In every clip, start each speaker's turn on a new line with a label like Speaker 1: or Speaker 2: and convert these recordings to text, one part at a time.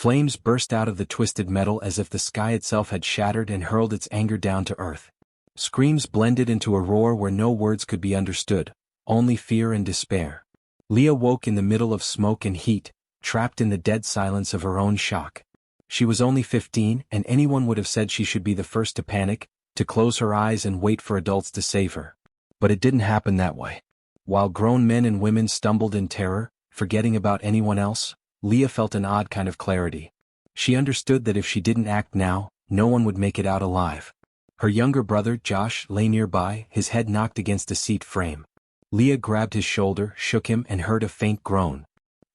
Speaker 1: Flames burst out of the twisted metal as if the sky itself had shattered and hurled its anger down to earth. Screams blended into a roar where no words could be understood, only fear and despair. Leah woke in the middle of smoke and heat, trapped in the dead silence of her own shock. She was only 15, and anyone would have said she should be the first to panic, to close her eyes and wait for adults to save her. But it didn't happen that way. While grown men and women stumbled in terror, forgetting about anyone else, Leah felt an odd kind of clarity. She understood that if she didn't act now, no one would make it out alive. Her younger brother, Josh, lay nearby, his head knocked against a seat frame. Leah grabbed his shoulder, shook him, and heard a faint groan.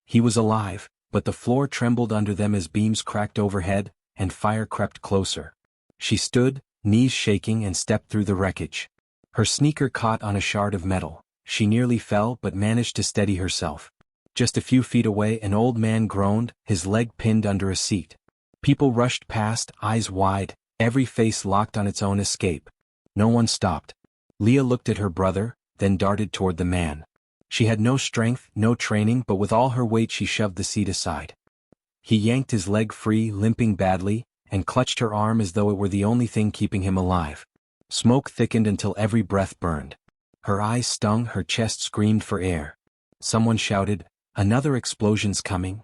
Speaker 1: He was alive, but the floor trembled under them as beams cracked overhead, and fire crept closer. She stood, knees shaking, and stepped through the wreckage. Her sneaker caught on a shard of metal. She nearly fell but managed to steady herself. Just a few feet away, an old man groaned, his leg pinned under a seat. People rushed past, eyes wide, every face locked on its own escape. No one stopped. Leah looked at her brother, then darted toward the man. She had no strength, no training, but with all her weight she shoved the seat aside. He yanked his leg free, limping badly, and clutched her arm as though it were the only thing keeping him alive. Smoke thickened until every breath burned. Her eyes stung, her chest screamed for air. Someone shouted, "Another explosion's coming."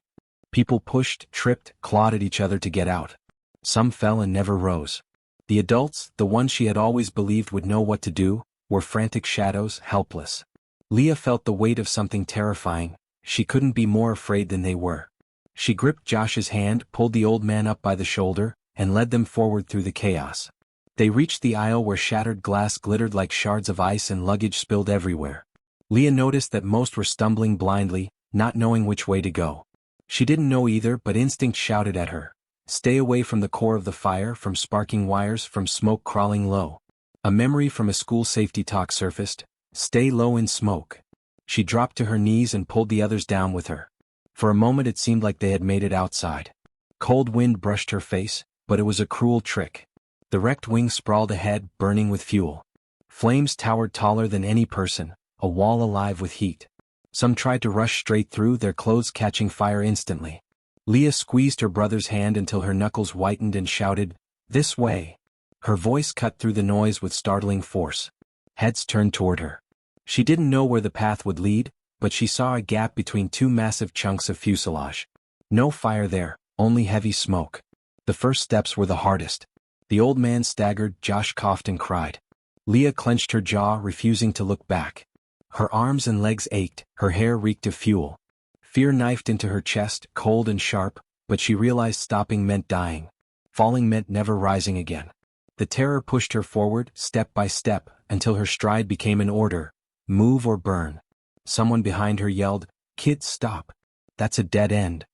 Speaker 1: People pushed, tripped, clawed at each other to get out. Some fell and never rose. The adults, the ones she had always believed would know what to do, were frantic shadows, helpless. Leah felt the weight of something terrifying. She couldn't be more afraid than they were. She gripped Josh's hand, pulled the old man up by the shoulder, and led them forward through the chaos. They reached the aisle where shattered glass glittered like shards of ice and luggage spilled everywhere. Leah noticed that most were stumbling blindly, not knowing which way to go. She didn't know either, but instinct shouted at her. Stay away from the core of the fire, from sparking wires, from smoke crawling low. A memory from a school safety talk surfaced. Stay low in smoke. She dropped to her knees and pulled the others down with her. For a moment it seemed like they had made it outside. Cold wind brushed her face, but it was a cruel trick. The wrecked wing sprawled ahead, burning with fuel. Flames towered taller than any person, a wall alive with heat. Some tried to rush straight through, their clothes catching fire instantly. Leah squeezed her brother's hand until her knuckles whitened and shouted, "This way." Her voice cut through the noise with startling force. Heads turned toward her. She didn't know where the path would lead, but she saw a gap between two massive chunks of fuselage. No fire there, only heavy smoke. The first steps were the hardest. The old man staggered, Josh coughed and cried. Leah clenched her jaw, refusing to look back. Her arms and legs ached, her hair reeked of fuel. Fear knifed into her chest, cold and sharp, but she realized stopping meant dying. Falling meant never rising again. The terror pushed her forward, step by step, until her stride became an order. Move or burn. Someone behind her yelled, "Kid, stop. That's a dead end."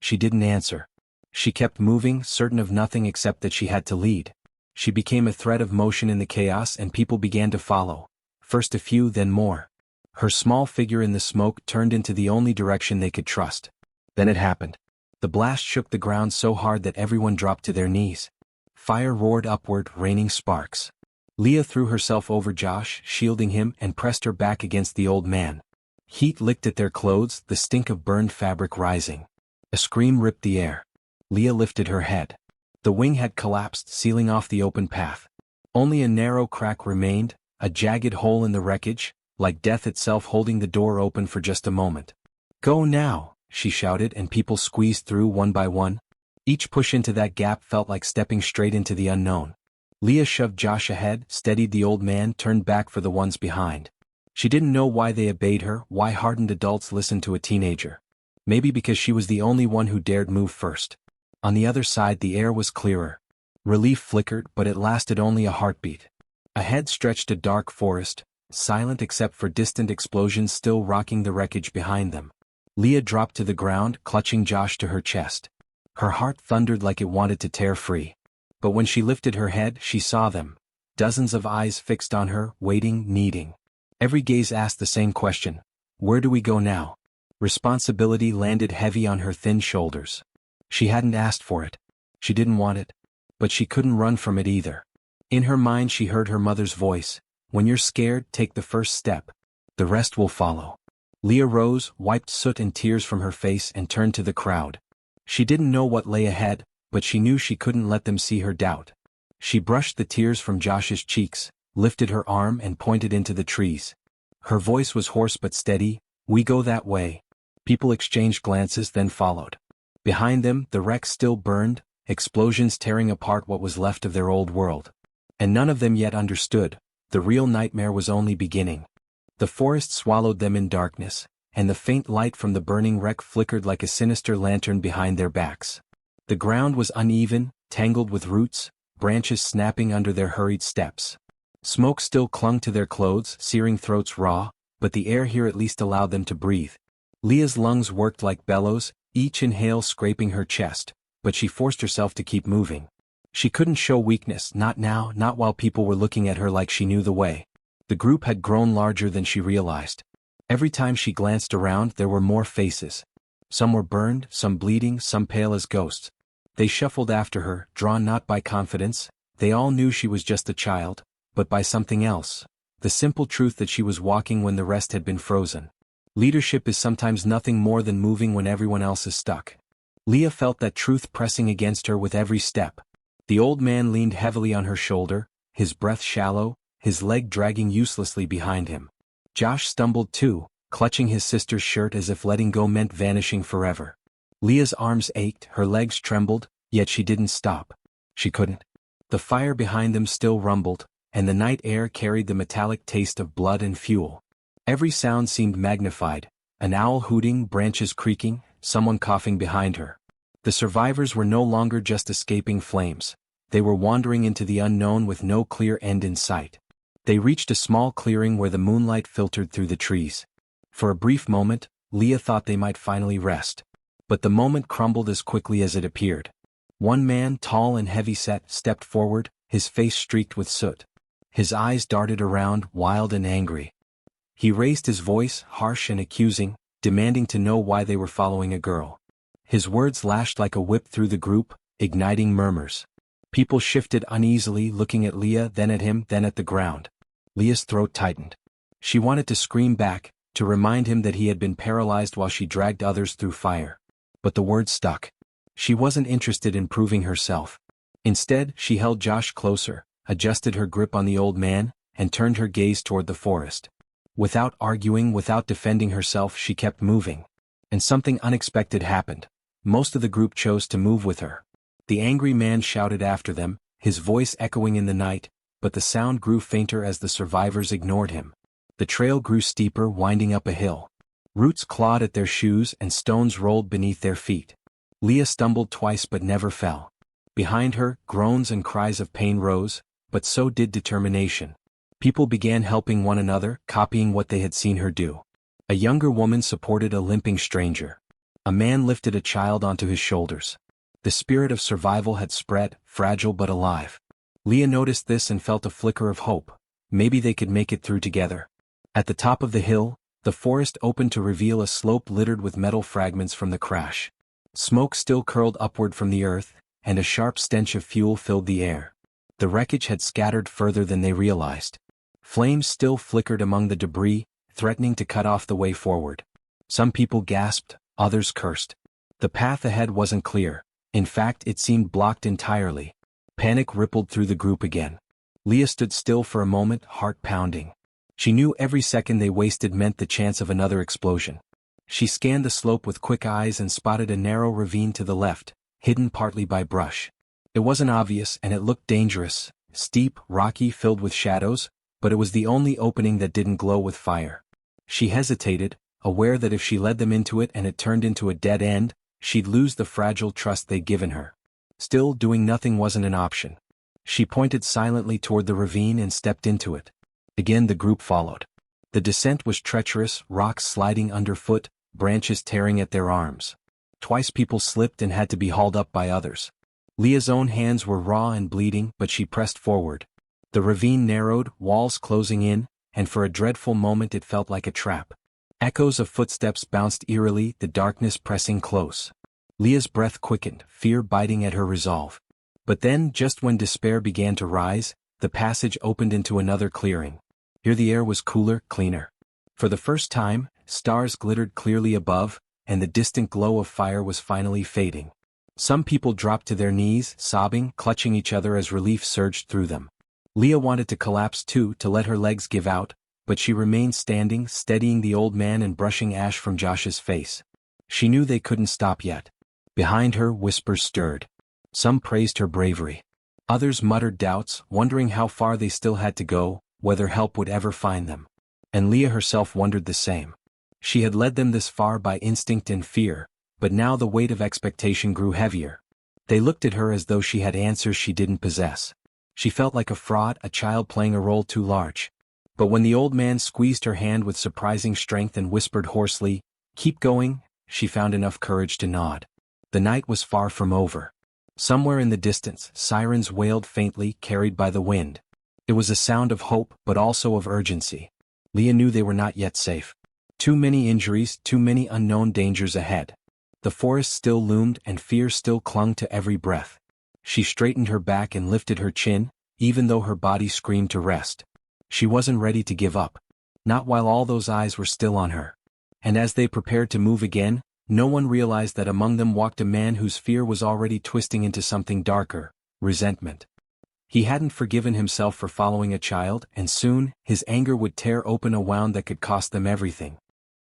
Speaker 1: She didn't answer. She kept moving, certain of nothing except that she had to lead. She became a thread of motion in the chaos, and people began to follow. First a few, then more. Her small figure in the smoke turned into the only direction they could trust. Then it happened. The blast shook the ground so hard that everyone dropped to their knees. Fire roared upward, raining sparks. Leah threw herself over Josh, shielding him, and pressed her back against the old man. Heat licked at their clothes, the stink of burned fabric rising. A scream ripped the air. Leah lifted her head. The wing had collapsed, sealing off the open path. Only a narrow crack remained, a jagged hole in the wreckage, like death itself holding the door open for just a moment. "Go now," she shouted, and people squeezed through one by one. Each push into that gap felt like stepping straight into the unknown. Leah shoved Josh ahead, steadied the old man, turned back for the ones behind. She didn't know why they obeyed her, why hardened adults listened to a teenager. Maybe because she was the only one who dared move first. On the other side the air was clearer. Relief flickered, but it lasted only a heartbeat. Ahead stretched a dark forest, silent except for distant explosions still rocking the wreckage behind them. Leah dropped to the ground, clutching Josh to her chest. Her heart thundered like it wanted to tear free. But when she lifted her head, she saw them. Dozens of eyes fixed on her, waiting, needing. Every gaze asked the same question. Where do we go now? Responsibility landed heavy on her thin shoulders. She hadn't asked for it. She didn't want it. But she couldn't run from it either. In her mind she heard her mother's voice. When you're scared, take the first step. The rest will follow. Leah rose, wiped soot and tears from her face, and turned to the crowd. She didn't know what lay ahead, but she knew she couldn't let them see her doubt. She brushed the tears from Josh's cheeks, lifted her arm and pointed into the trees. Her voice was hoarse but steady, "We go that way." People exchanged glances then followed. Behind them, the wreck still burned, explosions tearing apart what was left of their old world. And none of them yet understood, the real nightmare was only beginning. The forest swallowed them in darkness, and the faint light from the burning wreck flickered like a sinister lantern behind their backs. The ground was uneven, tangled with roots, branches snapping under their hurried steps. Smoke still clung to their clothes, searing throats raw, but the air here at least allowed them to breathe. Leah's lungs worked like bellows, each inhale scraping her chest, but she forced herself to keep moving. She couldn't show weakness, not now, not while people were looking at her like she knew the way. The group had grown larger than she realized. Every time she glanced around, there were more faces. Some were burned, some bleeding, some pale as ghosts. They shuffled after her, drawn not by confidence. They all knew she was just a child, but by something else. The simple truth that she was walking when the rest had been frozen. Leadership is sometimes nothing more than moving when everyone else is stuck. Leah felt that truth pressing against her with every step. The old man leaned heavily on her shoulder, his breath shallow, his leg dragging uselessly behind him. Josh stumbled too, clutching his sister's shirt as if letting go meant vanishing forever. Leah's arms ached, her legs trembled, yet she didn't stop. She couldn't. The fire behind them still rumbled, and the night air carried the metallic taste of blood and fuel. Every sound seemed magnified, an owl hooting, branches creaking, someone coughing behind her. The survivors were no longer just escaping flames. They were wandering into the unknown with no clear end in sight. They reached a small clearing where the moonlight filtered through the trees. For a brief moment, Leah thought they might finally rest. But the moment crumbled as quickly as it appeared. One man, tall and heavy-set, stepped forward, his face streaked with soot. His eyes darted around, wild and angry. He raised his voice, harsh and accusing, demanding to know why they were following a girl. His words lashed like a whip through the group, igniting murmurs. People shifted uneasily, looking at Leah, then at him, then at the ground. Leah's throat tightened. She wanted to scream back, to remind him that he had been paralyzed while she dragged others through fire. But the words stuck. She wasn't interested in proving herself. Instead, she held Josh closer, adjusted her grip on the old man, and turned her gaze toward the forest. Without arguing, without defending herself, she kept moving. And something unexpected happened. Most of the group chose to move with her. The angry man shouted after them, his voice echoing in the night, but the sound grew fainter as the survivors ignored him. The trail grew steeper, winding up a hill. Roots clawed at their shoes and stones rolled beneath their feet. Leah stumbled twice but never fell. Behind her, groans and cries of pain rose, but so did determination. People began helping one another, copying what they had seen her do. A younger woman supported a limping stranger. A man lifted a child onto his shoulders. The spirit of survival had spread, fragile but alive. Leah noticed this and felt a flicker of hope. Maybe they could make it through together. At the top of the hill, the forest opened to reveal a slope littered with metal fragments from the crash. Smoke still curled upward from the earth, and a sharp stench of fuel filled the air. The wreckage had scattered further than they realized. Flames still flickered among the debris, threatening to cut off the way forward. Some people gasped, others cursed. The path ahead wasn't clear. In fact, it seemed blocked entirely. Panic rippled through the group again. Leah stood still for a moment, heart pounding. She knew every second they wasted meant the chance of another explosion. She scanned the slope with quick eyes and spotted a narrow ravine to the left, hidden partly by brush. It wasn't obvious and it looked dangerous, steep, rocky, filled with shadows, but it was the only opening that didn't glow with fire. She hesitated, aware that if she led them into it and it turned into a dead end, she'd lose the fragile trust they'd given her. Still, doing nothing wasn't an option. She pointed silently toward the ravine and stepped into it. Again the group followed. The descent was treacherous, rocks sliding underfoot, branches tearing at their arms. Twice people slipped and had to be hauled up by others. Leah's own hands were raw and bleeding, but she pressed forward. The ravine narrowed, walls closing in, and for a dreadful moment it felt like a trap. Echoes of footsteps bounced eerily, the darkness pressing close. Leah's breath quickened, fear biting at her resolve. But then, just when despair began to rise, the passage opened into another clearing. Here the air was cooler, cleaner. For the first time, stars glittered clearly above, and the distant glow of fire was finally fading. Some people dropped to their knees, sobbing, clutching each other as relief surged through them. Leah wanted to collapse too, to let her legs give out, but she remained standing, steadying the old man and brushing ash from Josh's face. She knew they couldn't stop yet. Behind her, whispers stirred. Some praised her bravery. Others muttered doubts, wondering how far they still had to go, whether help would ever find them. And Leah herself wondered the same. She had led them this far by instinct and fear, but now the weight of expectation grew heavier. They looked at her as though she had answers she didn't possess. She felt like a fraud, a child playing a role too large. But when the old man squeezed her hand with surprising strength and whispered hoarsely, "Keep going," she found enough courage to nod. The night was far from over. Somewhere in the distance, sirens wailed faintly, carried by the wind. It was a sound of hope, but also of urgency. Leah knew they were not yet safe. Too many injuries, too many unknown dangers ahead. The forest still loomed and fear still clung to every breath. She straightened her back and lifted her chin, even though her body screamed to rest. She wasn't ready to give up. Not while all those eyes were still on her. And as they prepared to move again, no one realized that among them walked a man whose fear was already twisting into something darker: resentment. He hadn't forgiven himself for following a child, and soon, his anger would tear open a wound that could cost them everything.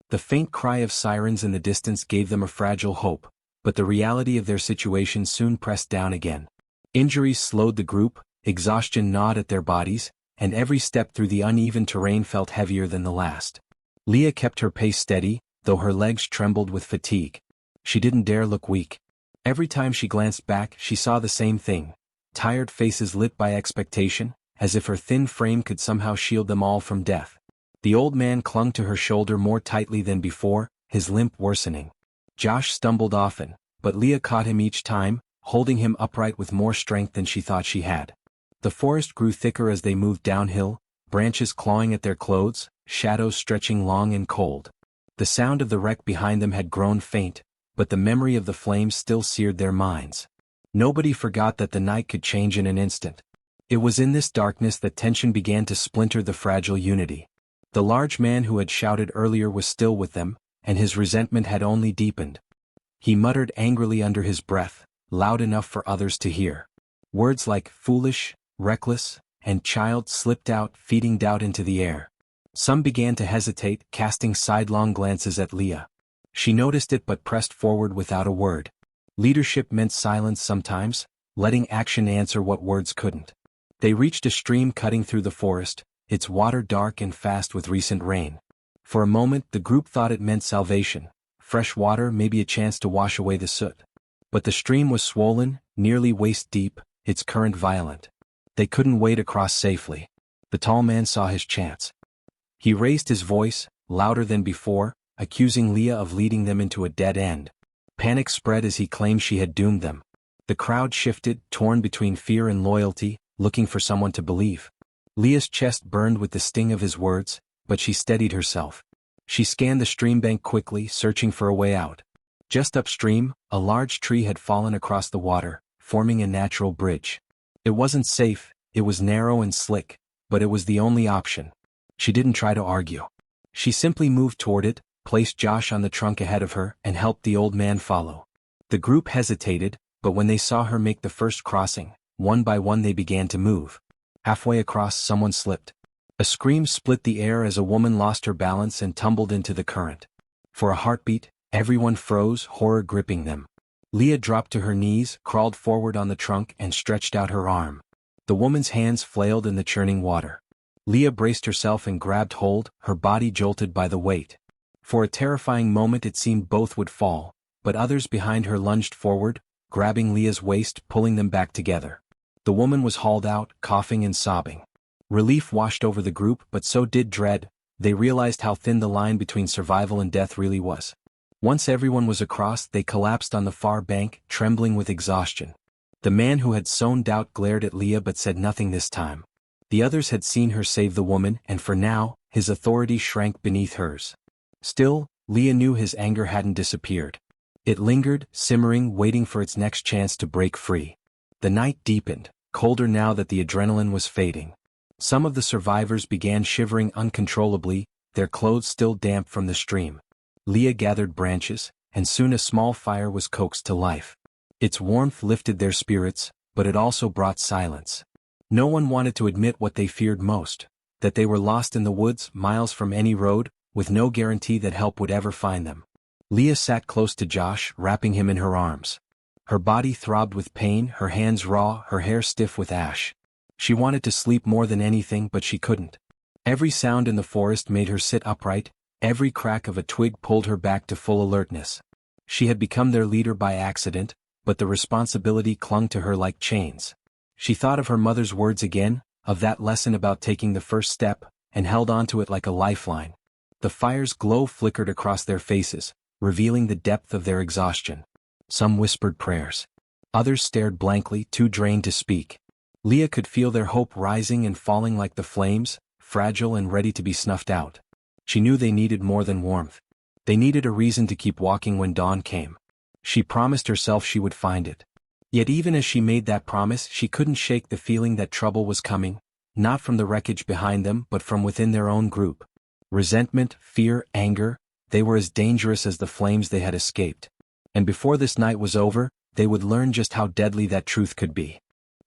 Speaker 1: The faint cry of sirens in the distance gave them a fragile hope, but the reality of their situation soon pressed down again. Injuries slowed the group, exhaustion gnawed at their bodies, and every step through the uneven terrain felt heavier than the last. Leah kept her pace steady, though her legs trembled with fatigue. She didn't dare look weak. Every time she glanced back, she saw the same thing: tired faces lit by expectation, as if her thin frame could somehow shield them all from death. The old man clung to her shoulder more tightly than before, his limp worsening. Josh stumbled often, but Leah caught him each time, holding him upright with more strength than she thought she had. The forest grew thicker as they moved downhill, branches clawing at their clothes, shadows stretching long and cold. The sound of the wreck behind them had grown faint, but the memory of the flames still seared their minds. Nobody forgot that the night could change in an instant. It was in this darkness that tension began to splinter the fragile unity. The large man who had shouted earlier was still with them, and his resentment had only deepened. He muttered angrily under his breath, loud enough for others to hear. Words like foolish, reckless, and child slipped out, feeding doubt into the air. Some began to hesitate, casting sidelong glances at Leah. She noticed it but pressed forward without a word. Leadership meant silence sometimes, letting action answer what words couldn't. They reached a stream cutting through the forest, its water dark and fast with recent rain. For a moment the group thought it meant salvation, fresh water, maybe a chance to wash away the soot. But the stream was swollen, nearly waist deep, its current violent. They couldn't wade across safely. The tall man saw his chance. He raised his voice, louder than before, accusing Leah of leading them into a dead end. Panic spread as he claimed she had doomed them. The crowd shifted, torn between fear and loyalty, looking for someone to believe. Leah's chest burned with the sting of his words, but she steadied herself. She scanned the streambank quickly, searching for a way out. Just upstream, a large tree had fallen across the water, forming a natural bridge. It wasn't safe, it was narrow and slick, but it was the only option. She didn't try to argue. She simply moved toward it, placed Josh on the trunk ahead of her, and helped the old man follow. The group hesitated, but when they saw her make the first crossing, one by one they began to move. Halfway across, someone slipped. A scream split the air as a woman lost her balance and tumbled into the current. For a heartbeat, everyone froze, horror gripping them. Leah dropped to her knees, crawled forward on the trunk, and stretched out her arm. The woman's hands flailed in the churning water. Leah braced herself and grabbed hold, her body jolted by the weight. For a terrifying moment it seemed both would fall, but others behind her lunged forward, grabbing Leah's waist, pulling them back together. The woman was hauled out, coughing and sobbing. Relief washed over the group, but so did dread. They realized how thin the line between survival and death really was. Once everyone was across, they collapsed on the far bank, trembling with exhaustion. The man who had sown doubt glared at Leah but said nothing this time. The others had seen her save the woman, and for now, his authority shrank beneath hers. Still, Leah knew his anger hadn't disappeared. It lingered, simmering, waiting for its next chance to break free. The night deepened, colder now that the adrenaline was fading. Some of the survivors began shivering uncontrollably, their clothes still damp from the stream. Leah gathered branches, and soon a small fire was coaxed to life. Its warmth lifted their spirits, but it also brought silence. No one wanted to admit what they feared most, that they were lost in the woods, miles from any road, with no guarantee that help would ever find them. Leah sat close to Josh, wrapping him in her arms. Her body throbbed with pain, her hands raw, her hair stiff with ash. She wanted to sleep more than anything, but she couldn't. Every sound in the forest made her sit upright, every crack of a twig pulled her back to full alertness. She had become their leader by accident, but the responsibility clung to her like chains. She thought of her mother's words again, of that lesson about taking the first step, and held on to it like a lifeline. The fire's glow flickered across their faces, revealing the depth of their exhaustion. Some whispered prayers. Others stared blankly, too drained to speak. Leah could feel their hope rising and falling like the flames, fragile and ready to be snuffed out. She knew they needed more than warmth. They needed a reason to keep walking when dawn came. She promised herself she would find it. Yet even as she made that promise, she couldn't shake the feeling that trouble was coming, not from the wreckage behind them but from within their own group. Resentment, fear, anger, they were as dangerous as the flames they had escaped. And before this night was over, they would learn just how deadly that truth could be.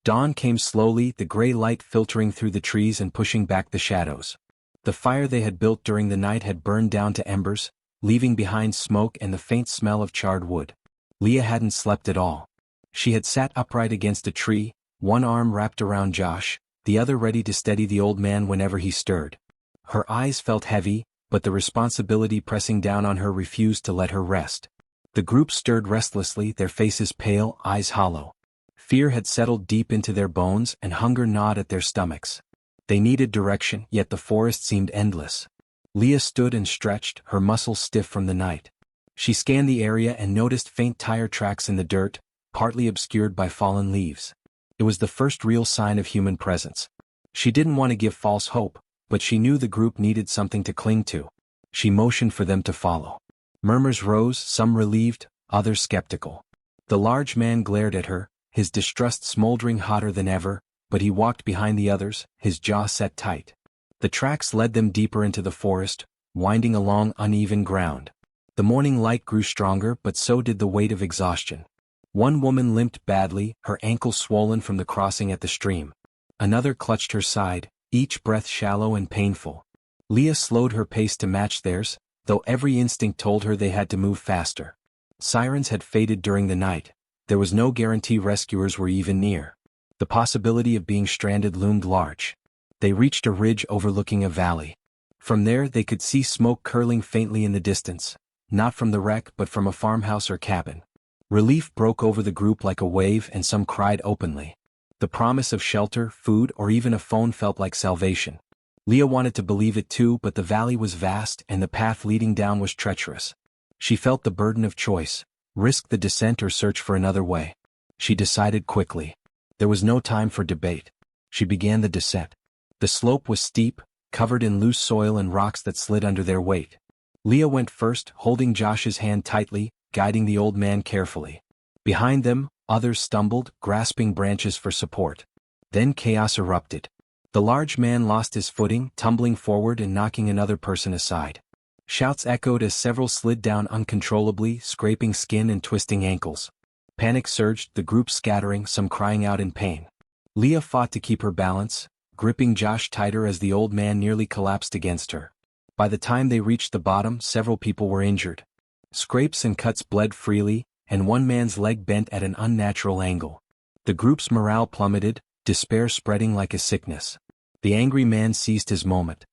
Speaker 1: Dawn came slowly, the gray light filtering through the trees and pushing back the shadows. The fire they had built during the night had burned down to embers, leaving behind smoke and the faint smell of charred wood. Leah hadn't slept at all. She had sat upright against a tree, one arm wrapped around Josh, the other ready to steady the old man whenever he stirred. Her eyes felt heavy, but the responsibility pressing down on her refused to let her rest. The group stirred restlessly, their faces pale, eyes hollow. Fear had settled deep into their bones and hunger gnawed at their stomachs. They needed direction, yet the forest seemed endless. Leah stood and stretched, her muscles stiff from the night. She scanned the area and noticed faint tire tracks in the dirt, partly obscured by fallen leaves. It was the first real sign of human presence. She didn't want to give false hope, but she knew the group needed something to cling to. She motioned for them to follow. Murmurs rose, some relieved, others skeptical. The large man glared at her, his distrust smoldering hotter than ever, but he walked behind the others, his jaw set tight. The tracks led them deeper into the forest, winding along uneven ground. The morning light grew stronger, but so did the weight of exhaustion. One woman limped badly, her ankle swollen from the crossing at the stream. Another clutched her side, each breath shallow and painful. Leah slowed her pace to match theirs, though every instinct told her they had to move faster. Sirens had faded during the night. There was no guarantee rescuers were even near. The possibility of being stranded loomed large. They reached a ridge overlooking a valley. From there they could see smoke curling faintly in the distance, not from the wreck but from a farmhouse or cabin. Relief broke over the group like a wave and some cried openly. The promise of shelter, food, or even a phone felt like salvation. Leah wanted to believe it too, but the valley was vast and the path leading down was treacherous. She felt the burden of choice, risk the descent or search for another way. She decided quickly. There was no time for debate. She began the descent. The slope was steep, covered in loose soil and rocks that slid under their weight. Leah went first, holding Josh's hand tightly, guiding the old man carefully. Behind them, others stumbled, grasping branches for support. Then chaos erupted. The large man lost his footing, tumbling forward and knocking another person aside. Shouts echoed as several slid down uncontrollably, scraping skin and twisting ankles. Panic surged, the group scattering, some crying out in pain. Leah fought to keep her balance, gripping Josh tighter as the old man nearly collapsed against her. By the time they reached the bottom, several people were injured. Scrapes and cuts bled freely, and one man's leg bent at an unnatural angle. The group's morale plummeted, despair spreading like a sickness. The angry man seized his moment.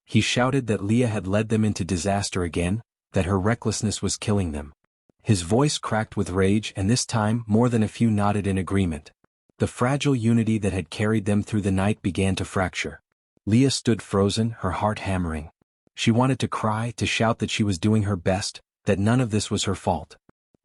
Speaker 1: He shouted that Leah had led them into disaster again, that her recklessness was killing them. His voice cracked with rage, and this time more than a few nodded in agreement. The fragile unity that had carried them through the night began to fracture. Leah stood frozen, her heart hammering. She wanted to cry, to shout that she was doing her best, that none of this was her fault.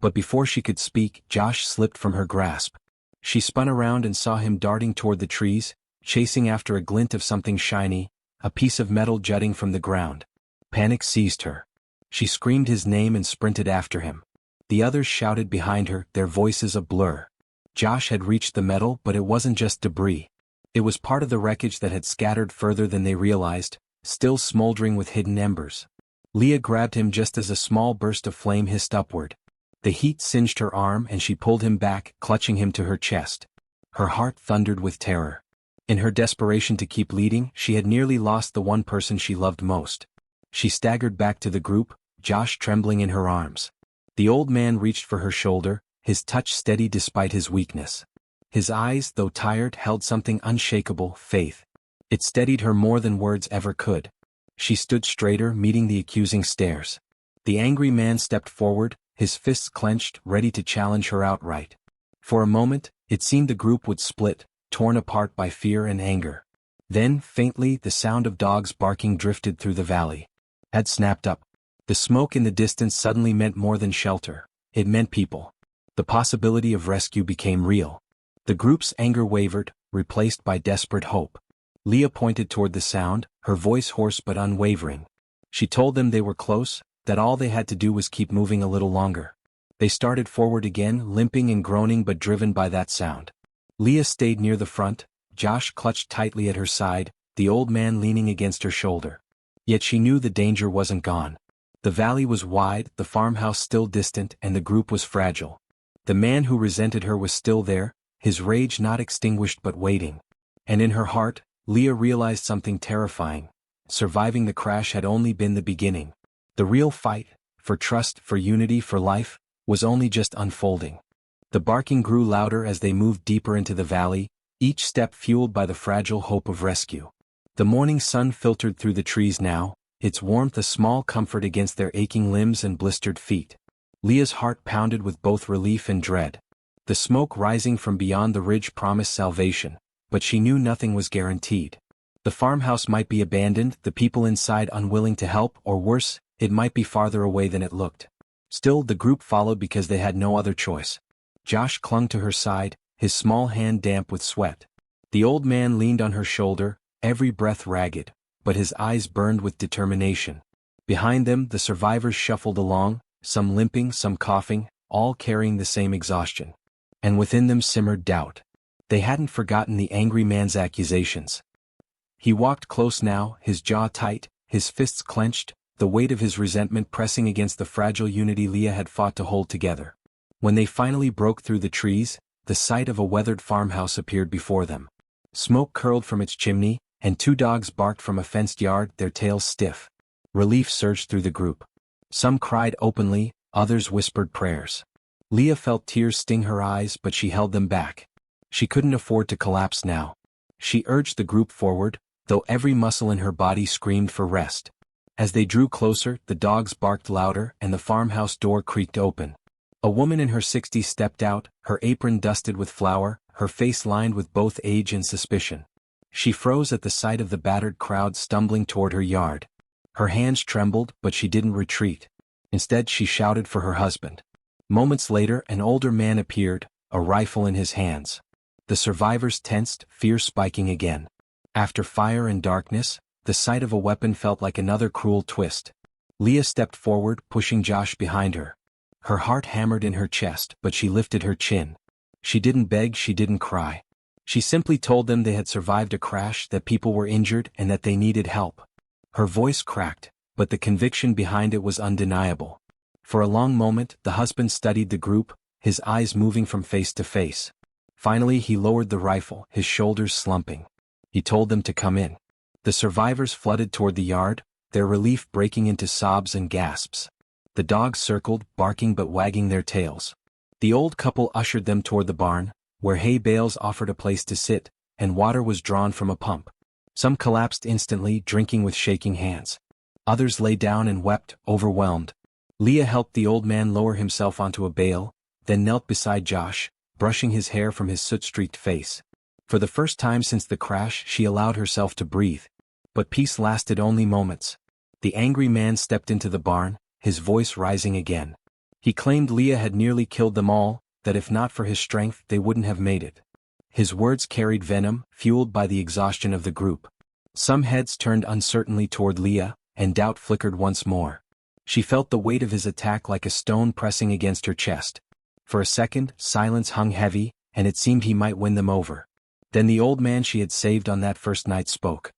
Speaker 1: But before she could speak, Josh slipped from her grasp. She spun around and saw him darting toward the trees, chasing after a glint of something shiny, a piece of metal jutting from the ground. Panic seized her. She screamed his name and sprinted after him. The others shouted behind her, their voices a blur. Josh had reached the metal, but it wasn't just debris. It was part of the wreckage that had scattered further than they realized, still smoldering with hidden embers. Leah grabbed him just as a small burst of flame hissed upward. The heat singed her arm and she pulled him back, clutching him to her chest. Her heart thundered with terror. In her desperation to keep leading, she had nearly lost the one person she loved most. She staggered back to the group, Josh trembling in her arms. The old man reached for her shoulder, his touch steady despite his weakness. His eyes, though tired, held something unshakable, faith. It steadied her more than words ever could. She stood straighter, meeting the accusing stares. The angry man stepped forward, his fists clenched, ready to challenge her outright. For a moment, it seemed the group would split, torn apart by fear and anger. Then, faintly, the sound of dogs barking drifted through the valley. Had snapped up. The smoke in the distance suddenly meant more than shelter. It meant people. The possibility of rescue became real. The group's anger wavered, replaced by desperate hope. Leah pointed toward the sound, her voice hoarse but unwavering. She told them they were close, that all they had to do was keep moving a little longer. They started forward again, limping and groaning but driven by that sound. Leah stayed near the front, Josh clutched tightly at her side, the old man leaning against her shoulder. Yet she knew the danger wasn't gone. The valley was wide, the farmhouse still distant, and the group was fragile. The man who resented her was still there, his rage not extinguished but waiting. And in her heart, Leah realized something terrifying. Surviving the crash had only been the beginning. The real fight, for trust, for unity, for life, was only just unfolding. The barking grew louder as they moved deeper into the valley, each step fueled by the fragile hope of rescue. The morning sun filtered through the trees now, its warmth a small comfort against their aching limbs and blistered feet. Leah's heart pounded with both relief and dread. The smoke rising from beyond the ridge promised salvation, but she knew nothing was guaranteed. The farmhouse might be abandoned, the people inside unwilling to help, or worse, it might be farther away than it looked. Still, the group followed because they had no other choice. Josh clung to her side, his small hand damp with sweat. The old man leaned on her shoulder, every breath ragged, but his eyes burned with determination. Behind them, the survivors shuffled along, some limping, some coughing, all carrying the same exhaustion. And within them simmered doubt. They hadn't forgotten the angry man's accusations. He walked close now, his jaw tight, his fists clenched, the weight of his resentment pressing against the fragile unity Leah had fought to hold together. When they finally broke through the trees, the sight of a weathered farmhouse appeared before them. Smoke curled from its chimney, and two dogs barked from a fenced yard, their tails stiff. Relief surged through the group. Some cried openly, others whispered prayers. Leah felt tears sting her eyes, but she held them back. She couldn't afford to collapse now. She urged the group forward, though every muscle in her body screamed for rest. As they drew closer, the dogs barked louder and the farmhouse door creaked open. A woman in her 60s stepped out, her apron dusted with flour, her face lined with both age and suspicion. She froze at the sight of the battered crowd stumbling toward her yard. Her hands trembled, but she didn't retreat. Instead, she shouted for her husband. Moments later, an older man appeared, a rifle in his hands. The survivors tensed, fear spiking again. After fire and darkness, the sight of a weapon felt like another cruel twist. Leah stepped forward, pushing Josh behind her. Her heart hammered in her chest, but she lifted her chin. She didn't beg, she didn't cry. She simply told them they had survived a crash, that people were injured, and that they needed help. Her voice cracked, but the conviction behind it was undeniable. For a long moment, the husband studied the group, his eyes moving from face to face. Finally, he lowered the rifle, his shoulders slumping. He told them to come in. The survivors flooded toward the yard, their relief breaking into sobs and gasps. The dogs circled, barking but wagging their tails. The old couple ushered them toward the barn, where hay bales offered a place to sit, and water was drawn from a pump. Some collapsed instantly, drinking with shaking hands. Others lay down and wept, overwhelmed. Leah helped the old man lower himself onto a bale, then knelt beside Josh, brushing his hair from his soot-streaked face. For the first time since the crash, she allowed herself to breathe. But peace lasted only moments. The angry man stepped into the barn, his voice rising again. He claimed Leah had nearly killed them all, that if not for his strength they wouldn't have made it. His words carried venom, fueled by the exhaustion of the group. Some heads turned uncertainly toward Leah, and doubt flickered once more. She felt the weight of his attack like a stone pressing against her chest. For a second, silence hung heavy, and it seemed he might win them over. Then the old man she had saved on that first night spoke.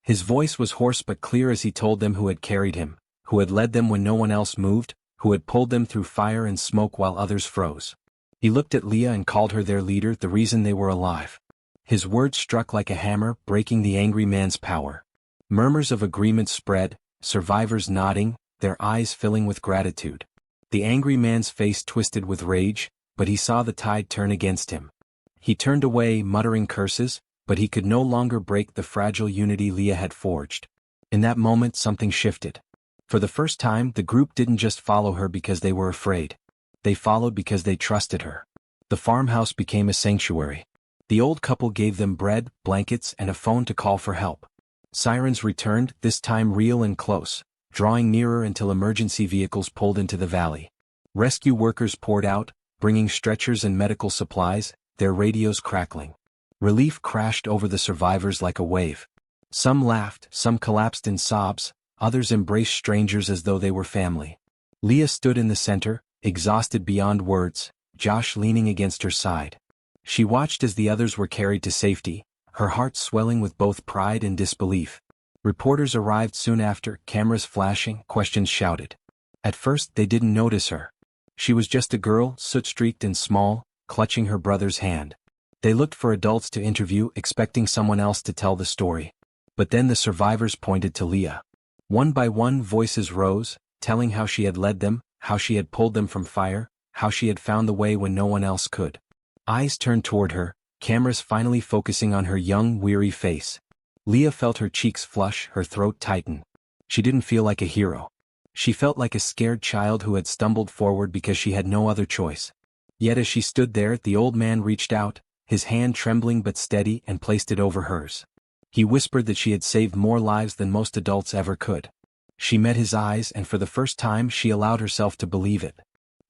Speaker 1: His voice was hoarse but clear as he told them who had carried him, who had led them when no one else moved, who had pulled them through fire and smoke while others froze. He looked at Leah and called her their leader, the reason they were alive. His words struck like a hammer, breaking the angry man's power. Murmurs of agreement spread, survivors nodding, their eyes filling with gratitude. The angry man's face twisted with rage, but he saw the tide turn against him. He turned away, muttering curses, but he could no longer break the fragile unity Leah had forged. In that moment something shifted. For the first time, the group didn't just follow her because they were afraid. They followed because they trusted her. The farmhouse became a sanctuary. The old couple gave them bread, blankets, and a phone to call for help. Sirens returned, this time real and close, drawing nearer until emergency vehicles pulled into the valley. Rescue workers poured out, bringing stretchers and medical supplies, their radios crackling. Relief crashed over the survivors like a wave. Some laughed, some collapsed in sobs, others embraced strangers as though they were family. Leah stood in the center, exhausted beyond words, Josh leaning against her side. She watched as the others were carried to safety, her heart swelling with both pride and disbelief. Reporters arrived soon after, cameras flashing, questions shouted. At first they didn't notice her. She was just a girl, soot-streaked and small, clutching her brother's hand. They looked for adults to interview, expecting someone else to tell the story. But then the survivors pointed to Leah. One by one voices rose, telling how she had led them, how she had pulled them from fire, how she had found the way when no one else could. Eyes turned toward her, cameras finally focusing on her young, weary face. Leah felt her cheeks flush, her throat tighten. She didn't feel like a hero. She felt like a scared child who had stumbled forward because she had no other choice. Yet as she stood there, the old man reached out, his hand trembling but steady, and placed it over hers. He whispered that she had saved more lives than most adults ever could. She met his eyes, and for the first time she allowed herself to believe it.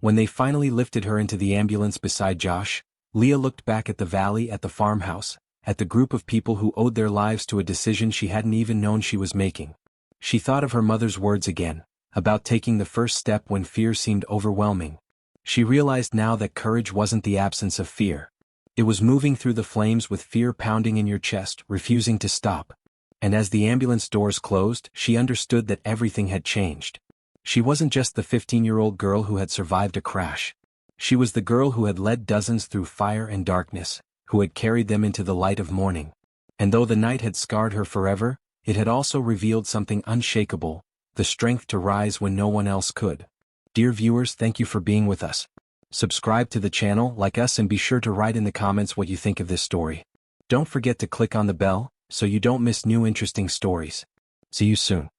Speaker 1: When they finally lifted her into the ambulance beside Josh, Leah looked back at the valley, at the farmhouse, at the group of people who owed their lives to a decision she hadn't even known she was making. She thought of her mother's words again, about taking the first step when fear seemed overwhelming. She realized now that courage wasn't the absence of fear. It was moving through the flames with fear pounding in your chest, refusing to stop. And as the ambulance doors closed, she understood that everything had changed. She wasn't just the 15-year-old girl who had survived a crash. She was the girl who had led dozens through fire and darkness, who had carried them into the light of morning. And though the night had scarred her forever, it had also revealed something unshakable, the strength to rise when no one else could. Dear viewers, thank you for being with us. Subscribe to the channel, like us, and be sure to write in the comments what you think of this story. Don't forget to click on the bell, so you don't miss new interesting stories. See you soon.